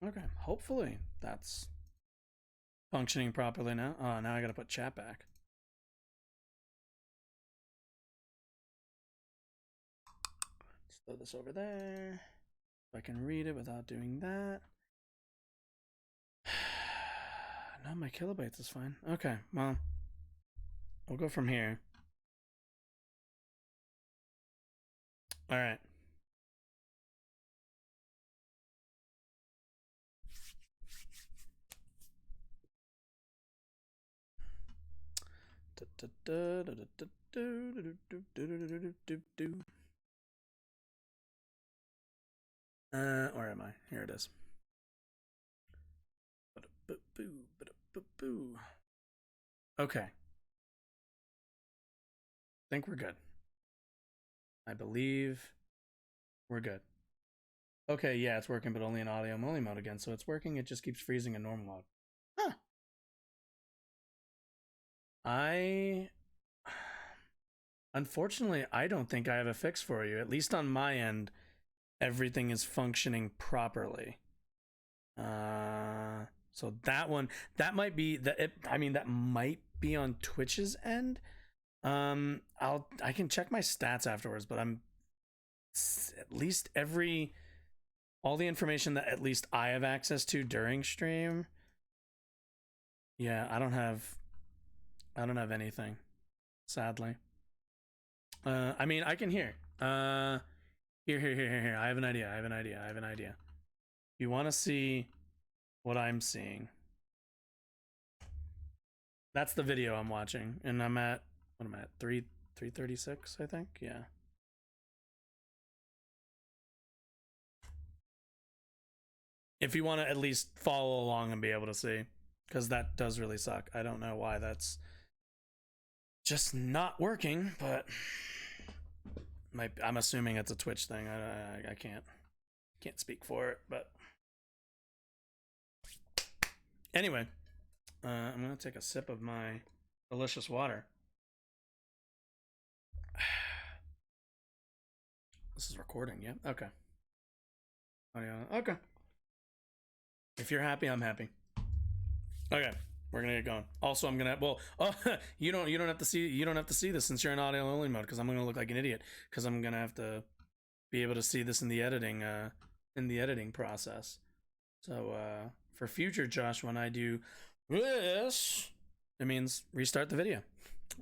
Okay, hopefully that's functioning properly now. Oh, now I gotta put chat back. Let's throw this over there. If I can read it without doing that. No, my kilobytes is fine. Okay, well, we'll go from here. All right. Where am I? Here it is. Okay. I think we're good. I believe we're good. Okay, yeah, it's working, but only in audio only mode again. So it's working, it just keeps freezing in normal mode. Huh. Unfortunately, I don't think I have a fix for you. At least on my end, everything is functioning properly. So that one, that might be that might be on Twitch's end. I can check my stats afterwards, but I'm at least all the information that at least I have access to during stream. Yeah, I don't have anything, sadly. I mean, I can hear. Here. I have an idea. You want to see what I'm seeing? That's the video I'm watching, and I'm at, what am I at? 336, I think. Yeah. If you want to at least follow along and be able to see, because that does really suck. I don't know why that's just not working, but I'm assuming it's a Twitch thing. I can't speak for it, but anyway, I'm gonna take a sip of my delicious water. This is recording, yeah? Okay. Okay. If you're happy, I'm happy. Okay, we're gonna get going. Also, I'm gonna, well, oh, you don't have to see this since you're in audio only mode, because I'm gonna look like an idiot, because I'm gonna have to be able to see this in the editing process. So for future Josh, when I do this, it means restart the video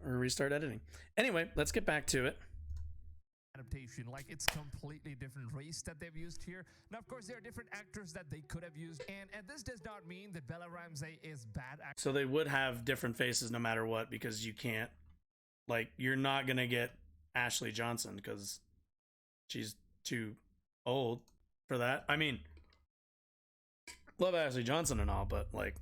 or restart editing. Anyway, let's get back to it. Adaptation, like it's completely different race that they've used here. Now, of course, there are different actors that they could have used, and this does not mean that Bella Ramsey is bad. So they would have different faces no matter what, because you can't, like, you're not gonna get Ashley Johnson because she's too old for that. I mean, love Ashley Johnson and all, but like,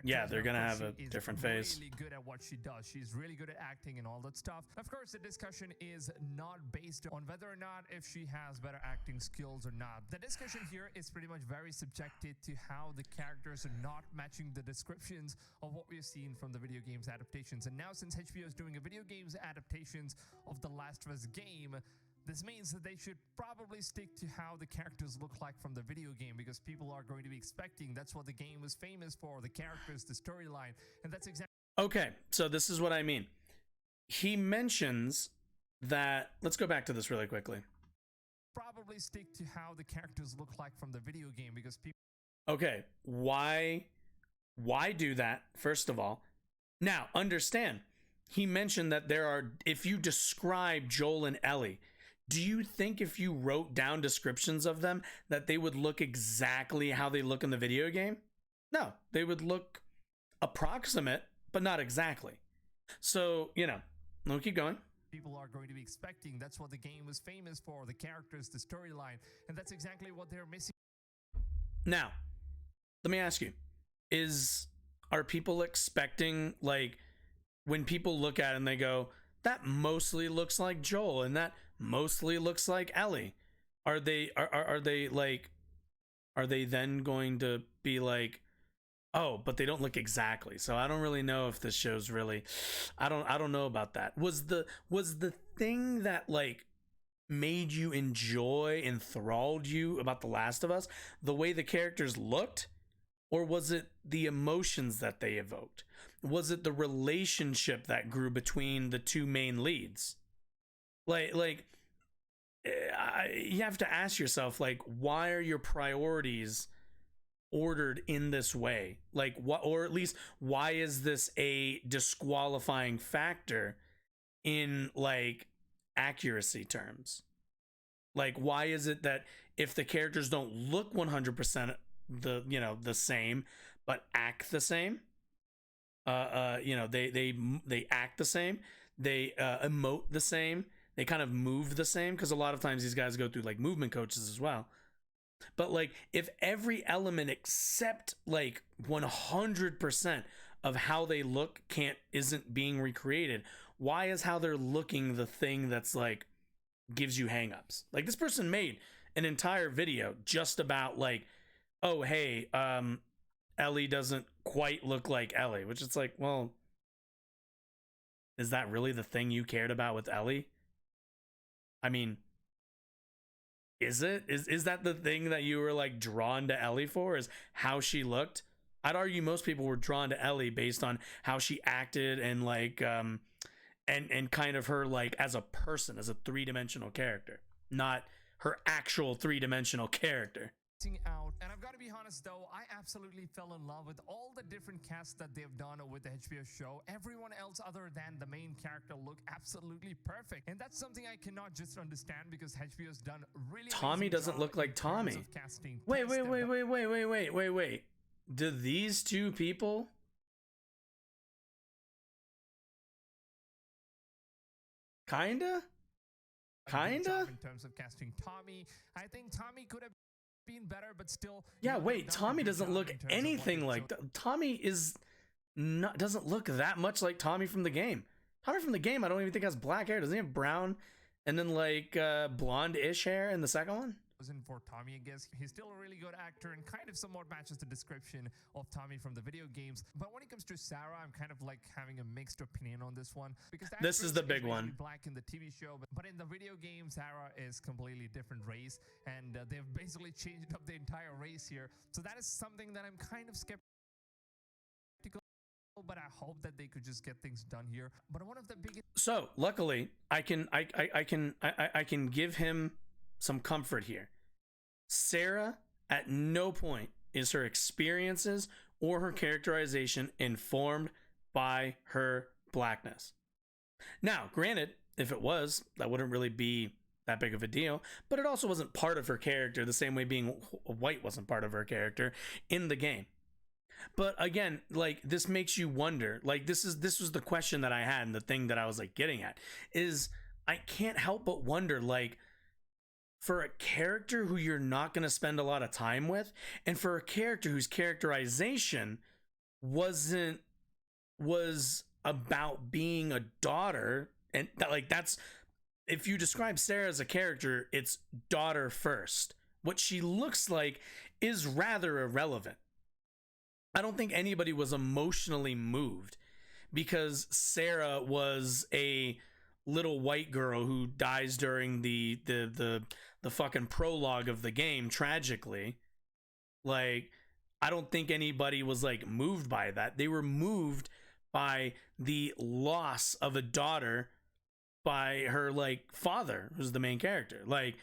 yeah, they're gonna have a different face. Really good at what she does. She's really good at acting and all that stuff. Of course, the discussion is not based on whether or not if she has better acting skills or not. The discussion here is pretty much very subjective to how the characters are not matching the descriptions of what we've seen from the video games adaptations. And now, since HBO is doing a video games adaptations of The Last of Us game, this means that they should probably stick to how the characters look like from the video game, because people are going to be expecting that's what the game was famous for, the characters, the storyline, and that's exactly... Okay, so this is what I mean. He mentions that, let's go back to this really quickly. Probably stick to how the characters look like from the video game, because people... Okay, why do that, first of all? Now, understand, he mentioned that there are, if you describe Joel and Ellie, do you think if you wrote down descriptions of them that they would look exactly how they look in the video game? No, they would look approximate, but not exactly. So, you know, we'll keep going. People are going to be expecting that's what the game was famous for, the characters, the storyline, and that's exactly what they're missing. Now, let me ask you, are people expecting, like, when people look at it and they go, that mostly looks like Joel and that mostly looks like Ellie, are they then going to be like, oh, but they don't look exactly? So I don't really know if this show's really, I don't know about that. Was the thing that, like, made you enjoy, enthralled you about The Last of Us, the way the characters looked, or was it the emotions that they evoked? Was it the relationship that grew between the two main leads? Like you have to ask yourself, like, why are your priorities ordered in this way? Like, what, or at least why is this a disqualifying factor in like accuracy terms? Like, why is it that if the characters don't look 100% the same, but act the same, they act the same, they emote the same, they kind of move the same, because a lot of times these guys go through like movement coaches as well. But like, if every element except like 100% of how they look isn't being recreated, why is how they're looking the thing that's like gives you hangups? Like, this person made an entire video just about like, oh hey, Ellie doesn't quite look like Ellie, which it's like, well, is that really the thing you cared about with Ellie? I mean, is it? Is that the thing that you were like drawn to Ellie for, is how she looked? I'd argue most people were drawn to Ellie based on how she acted and like and kind of her like as a person, as a three-dimensional character, not her actual three-dimensional character. Out. And I've got to be honest though, I absolutely fell in love with all the different casts that they've done with the HBO show. Everyone else other than the main character look absolutely perfect, and that's something I cannot just understand, because HBO's done really. Tommy doesn't look like Tommy. Wait. Do these two people? Kinda? In terms of casting Tommy, I think Tommy could have been better, but still. Yeah, wait, Tommy doesn't look anything like Tommy doesn't look that much like Tommy from the game. Tommy from the game, I don't even think has black hair. Doesn't he have brown and then like blonde-ish hair in the second one? For Tommy, I guess he's still a really good actor and kind of somewhat matches the description of Tommy from the video games. But when it comes to Sarah, I'm kind of like having a mixed opinion on this one, because this is the big one. Black in the TV show, but in the video game, Sarah is completely different race, and they've basically changed up the entire race here. So that is something that I'm kind of skeptical. But I hope that they could just get things done here. But one of the biggest. So luckily, I can give him some comfort here. Sarah, at no point is her experiences or her characterization informed by her blackness. Now, granted, if it was, that wouldn't really be that big of a deal, but it also wasn't part of her character the same way being white wasn't part of her character in the game. But again, like, this makes you wonder, like, this was the question that I had, and the thing that I was like getting at is, I can't help but wonder, like, for a character who you're not going to spend a lot of time with, and for a character whose characterization was about being a daughter, and that's, if you describe Sarah as a character, it's daughter first. What she looks like is rather irrelevant. I don't think anybody was emotionally moved because Sarah was a little white girl who dies during the fucking prologue of the game tragically. Like, I don't think anybody was like moved by that. They were moved by the loss of a daughter by her like father, who's the main character. Like,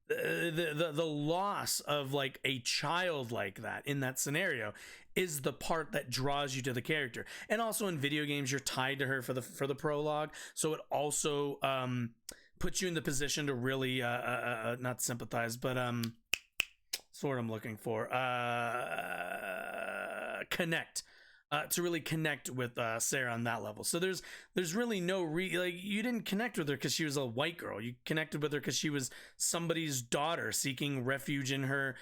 the loss of like a child like that in that scenario is the part that draws you to the character. And also in video games, you're tied to her for the prologue, so it also puts you in the position to really not sympathize, but that's what I'm looking for, connect, to really connect with Sarah on that level. So there's really no like, you didn't connect with her because she was a white girl. You connected with her because she was somebody's daughter seeking refuge in her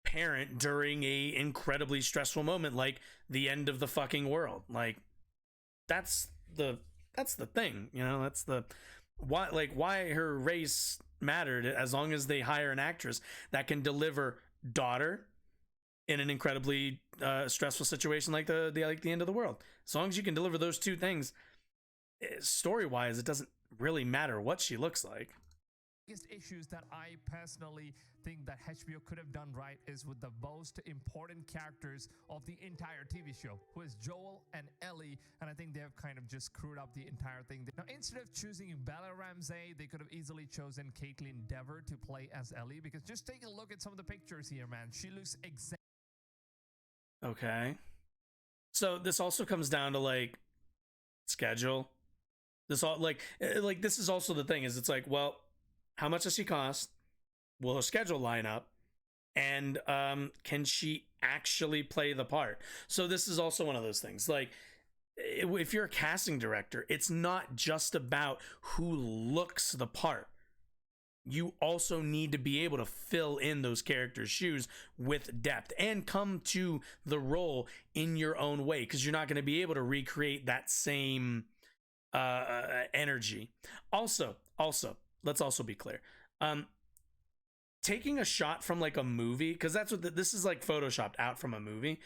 parent during a incredibly stressful moment, like the end of the fucking world. Like, that's the thing, you know. That's the why her race mattered, as long as they hire an actress that can deliver daughter in an incredibly stressful situation like the end of the world. As long as you can deliver those two things, story wise, it doesn't really matter what she looks like. biggest issues that I personally think that HBO could have done right is with the most important characters of the entire TV show, who is Joel and Ellie, and I think they have kind of just screwed up the entire thing. Now, instead of choosing Bella Ramsey, they could have easily chosen Caitlin Dever to play as Ellie, because just take a look at some of the pictures here, man. She looks exactly... Okay. So this also comes down to like schedule. This all like this is also the thing is it's like, well, how much does she cost? Will her schedule line up? And can she actually play the part? So this is also one of those things. Like, if you're a casting director, it's not just about who looks the part. You also need to be able to fill in those characters' shoes with depth and come to the role in your own way, because you're not going to be able to recreate that same energy. Also, let's also be clear. Taking a shot from like a movie, because that's what this is, like photoshopped out from a movie.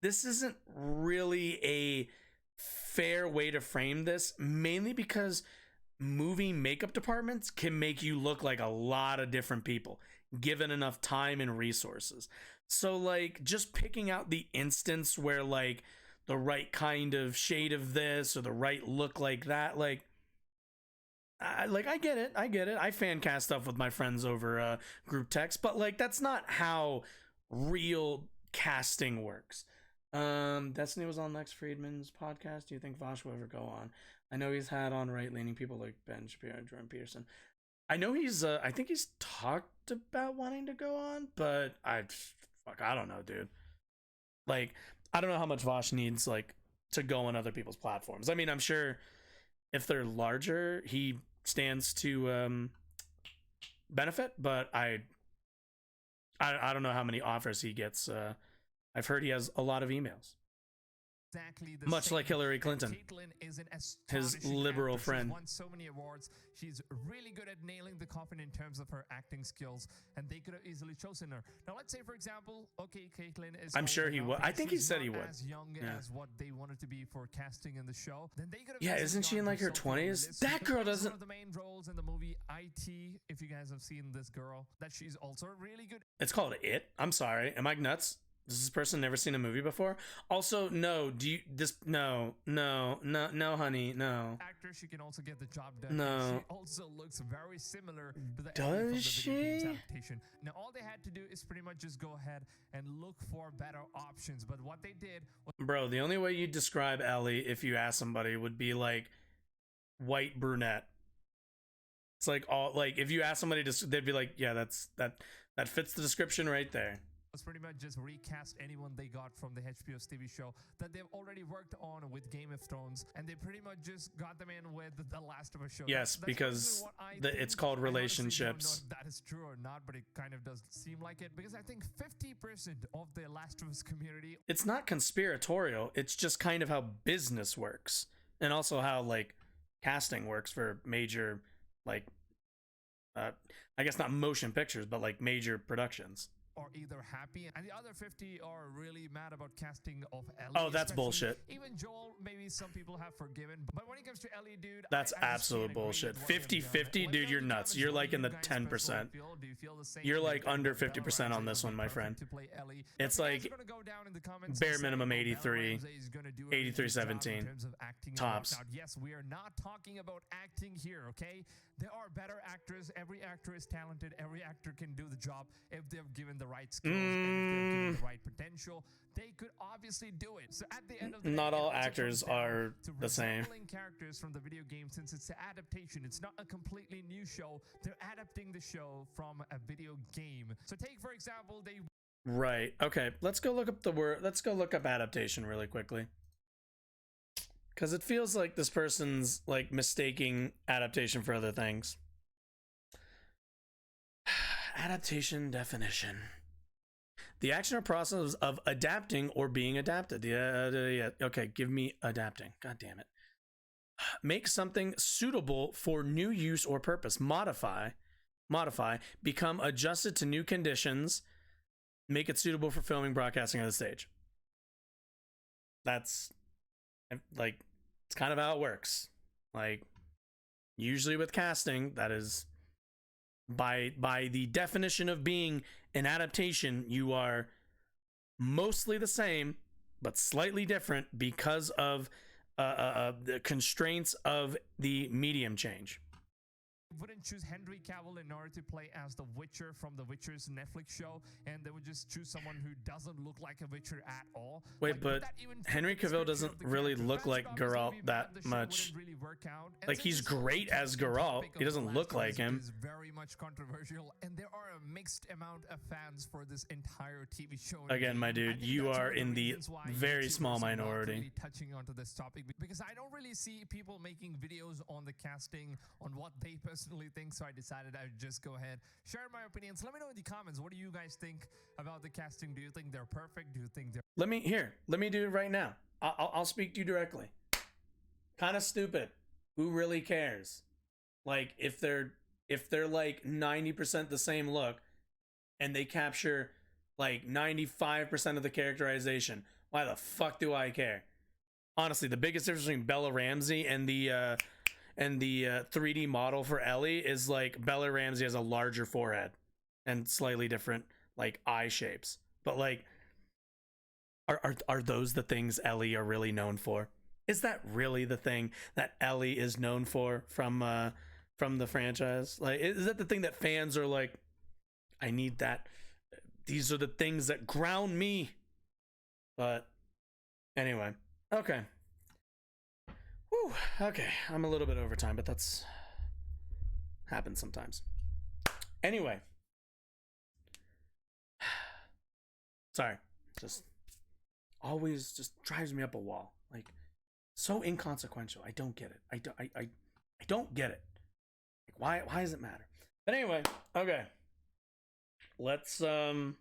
This isn't really a fair way to frame this, mainly because movie makeup departments can make you look like a lot of different people given enough time and resources. So like just picking out the instance where like the right kind of shade of this or the right look like that, like I get it. I fan cast stuff with my friends over group text, but like that's not how real casting works. Destiny was on Lex Friedman's podcast. Do you think Vosh will ever go on? I know he's had on right-leaning people like Ben Shapiro and Jordan Peterson. I know he's I think he's talked about wanting to go on, but I don't know, dude. Like, I don't know how much Vosh needs like to go on other people's platforms. I mean, I'm sure if they're larger, he stands to benefit, but I don't know how many offers he gets. I've heard he has a lot of emails. Exactly the Much same. like Hillary Clinton, Caitlin is an his liberal actor. friend. She's won so many awards. She's really good at nailing the coffin in terms of her acting skills, and they could have easily chosen her. Now, let's say, for example, okay, Caitlin is... I'm sure he would. I think he said he would. As young as what they wanted to be for casting in the show. Then they could have... Yeah, isn't she in like her 20s? That girl doesn't... One of the main roles in the movie IT, if you guys have seen this girl, that she's also really good. It's called It. I'm sorry. Am I nuts? Does this person never seen a movie before? Also, no. Do you no, honey, no. Actor, she can also get the job done. No. She also looks very similar to the Does Ellie from the she? video games adaptation. Now, all they had to do is pretty much just go ahead and look for better options. But what they did was... Bro, the only way you describe Ellie, if you ask somebody, would be like white brunette. It's like all like if you ask somebody to, they'd be like, yeah, that fits the description right there. Was pretty much just recast anyone they got from the HBO's TV show that they've already worked on with Game of Thrones, and they pretty much just got them in with the Last of Us show. Yes, that's because it's called relationships. I honestly don't know if that is true or not, but it kind of does seem like it, because I think 50% of the Last of Us community... It's not conspiratorial, it's just kind of how business works, and also how like casting works for major like I guess not motion pictures, but like major productions. Are either happy, and the other 50 are really mad about casting of Ellie. Oh, that's bullshit. Even Joel, maybe some people have forgiven, but when it comes to Ellie, dude, that's absolute bullshit. 50-50, dude, you're nuts. You're like in the 10%. You're like under 50% on this one, my friend. It's like bare minimum 83, 83-17 tops. Now, yes, we are not talking about acting here, okay? There are better actors. Every actor is talented. Every actor can do the job if they're given the right skills and if they're given the right potential. They could obviously do it. So at the end of the day, not all actors are the same. Characters from the video game, since it's an adaptation, it's not a completely new show. They're adapting the show from a video game. So take, for example, they... Right. Okay. Let's go look up the word. Let's go look up adaptation really quickly. Because it feels like this person's like mistaking adaptation for other things. Adaptation definition. The action or process of adapting or being adapted. Yeah, okay, give me adapting. God damn it. Make something suitable for new use or purpose. Modify, become adjusted to new conditions, make it suitable for filming, broadcasting, on the stage. That's like, it's kind of how it works. Like, Usually with casting, that is by the definition of being an adaptation, you are mostly the same but slightly different because of the constraints of the medium change. Wouldn't choose Henry Cavill in order to play as the Witcher from the Witcher's Netflix show, and they would just choose someone who doesn't look like a Witcher at all. Wait, like, but Henry Cavill doesn't really look like Geralt that much. Really work out. Like, he's great as Geralt. He doesn't look like him. Is very much controversial, and there are a mixed amount of fans for this entire TV show. Again, my dude, you are in the very small minority. Really touching onto this topic because I don't really see people making videos on the casting on what they personally think, so I decided I would just go ahead, share my opinions. Let me know in the comments, what do you guys think about the casting? Do you think they're perfect? Do you think they're... Let me do it right now. I'll speak to you directly. Kind of stupid. Who really cares? Like, if they're like 90% the same look and they capture like 95% of the characterization, why the fuck do I care? Honestly, the biggest difference between Bella Ramsey and the 3D model for Ellie is like Bella Ramsey has a larger forehead and slightly different like eye shapes. But like, are those the things Ellie are really known for? Is that really the thing that Ellie is known for from the franchise? Like, is that the thing that fans are like, I need that? These are the things that ground me. But anyway, okay. Whew, okay, I'm a little bit over time, but that's happens sometimes. Anyway, sorry, just always just drives me up a wall. Like, so inconsequential. I don't get it. I don't get it. Like, why does it matter? But anyway, okay. Let's outro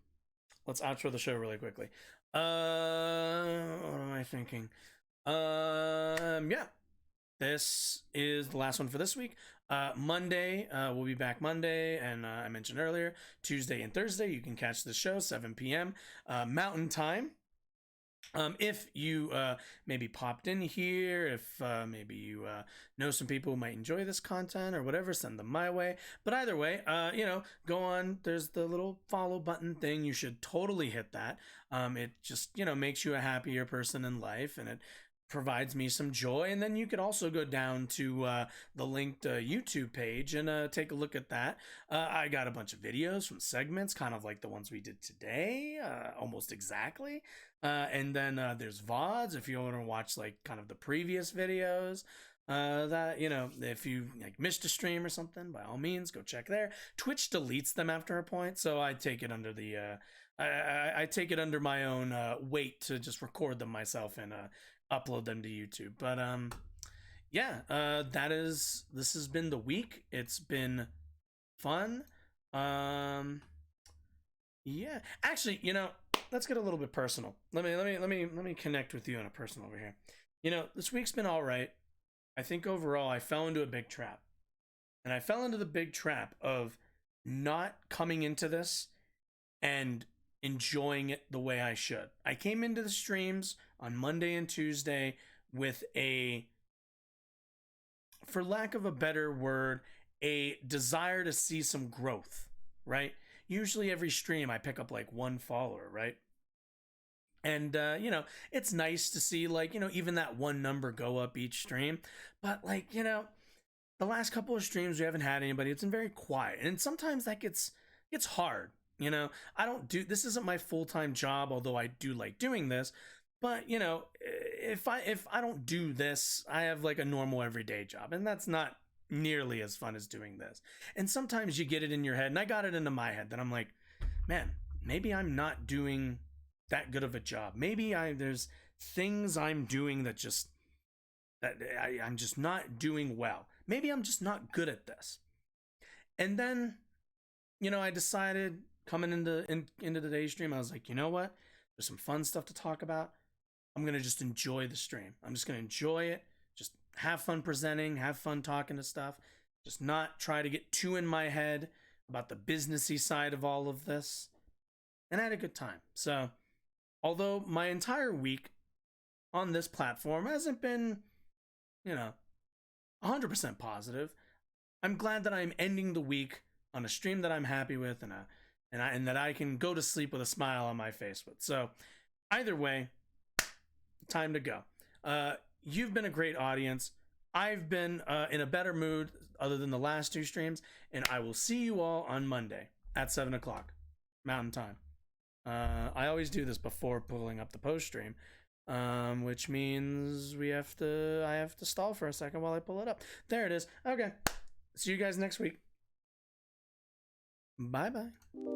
the show really quickly. What am I thinking? Yeah. This is the last one for this week. Monday, we'll be back Monday, and I mentioned earlier, Tuesday and Thursday, you can catch the show 7 p.m. Mountain Time. If you maybe popped in here, if maybe you know some people who might enjoy this content or whatever, send them my way. But either way, go on. There's the little follow button thing. You should totally hit that. It just, makes you a happier person in life, and it provides me some joy. And then you could also go down to the linked YouTube page and take a look at that. I got a bunch of videos from segments, kind of like the ones we did today, almost exactly. And then there's VODs if you want to watch like kind of the previous videos. That, if you like missed a stream or something, by all means go check there. Twitch deletes them after a point, so I take it under the I take it under my own weight to just record them myself and upload them to YouTube. But yeah, this has been the week. It's been fun. Yeah, actually, let's get a little bit personal. Let me connect with you on a personal over here. This week's been all right. I think overall I fell into a big trap. And I fell into the big trap of not coming into this and enjoying it the way I should. I came into the streams on Monday and Tuesday with for lack of a better word, a desire to see some growth, right? Usually every stream I pick up like one follower, right? And, it's nice to see like, even that one number go up each stream. But like, the last couple of streams we haven't had anybody. It's been very quiet. And sometimes that gets hard. This isn't my full-time job, although I do like doing this. But, if I don't do this, I have like a normal everyday job. And that's not nearly as fun as doing this. And sometimes you get it in your head, and I got it into my head that I'm like, man, maybe I'm not doing that good of a job. Maybe there's things I'm doing that I'm just not doing well. Maybe I'm just not good at this. And then, I decided coming into today's stream, I was like, you know what? There's some fun stuff to talk about. I'm going to just enjoy the stream. I'm just going to enjoy it. Just have fun presenting, have fun talking to stuff. Just not try to get too in my head about the businessy side of all of this. And I had a good time. So, although my entire week on this platform hasn't been, 100% positive, I'm glad that I'm ending the week on a stream that I'm happy with and that I can go to sleep with a smile on my face with. So either way, time to go. You've been a great audience. I've been in a better mood other than the last 2 streams, and I will see you all on Monday at 7 o'clock Mountain Time. I always do this before pulling up the post stream, which means I have to stall for a second while I pull it up. There it is. Okay. See you guys next week. Bye-bye.